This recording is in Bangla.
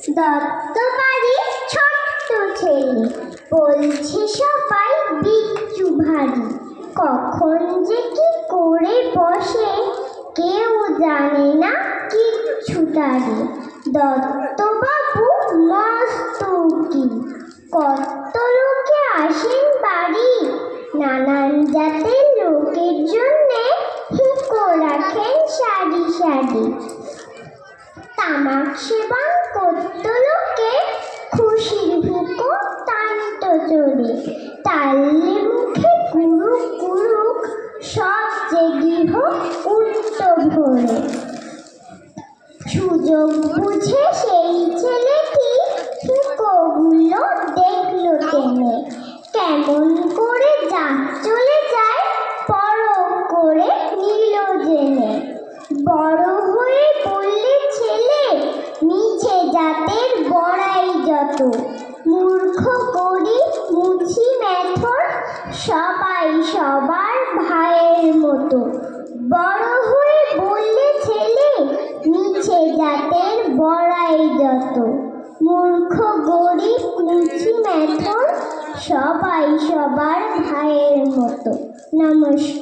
দত্তবাড়ি ছোট্ট ছেলে, বলছে সবাই বিচ্ছু ভারী। কখন যে কি করে বসে কেউ জানে না কিচ্ছু তারে। দত্তবাবু মস্ত উকিল, কত লোকে আসেন বাড়ি। নানান জাতের লোকের জন্যে হুঁকো রাখেন সারি সারি। তামাক সেবন করত লোকে, খুশির হুঁকো টানত চলে। তালে মুখে কুরুক কুরুক, সব যে গৃহ উঠত ভরে। সুযোগ বুঝে সেই ছেলেটি হুঁকোগুলো দেখল টেনে। কেমন করে যাক চলে যায়, পরখ করে নিল জেনে। বড় হয়ে বললে ছেলে, নিচে জাতের বড়াই যত। মূর্খ গরিব মুছি মেথর, সবাই সবার ভাইয়ের মতো। বড় হয়ে বললে ছেলে, নিচে জাতের বড়াই যত। মূর্খ গরিব মুছি মেথর, সবাই সবার ভাইয়ের মতো। নমস্কার।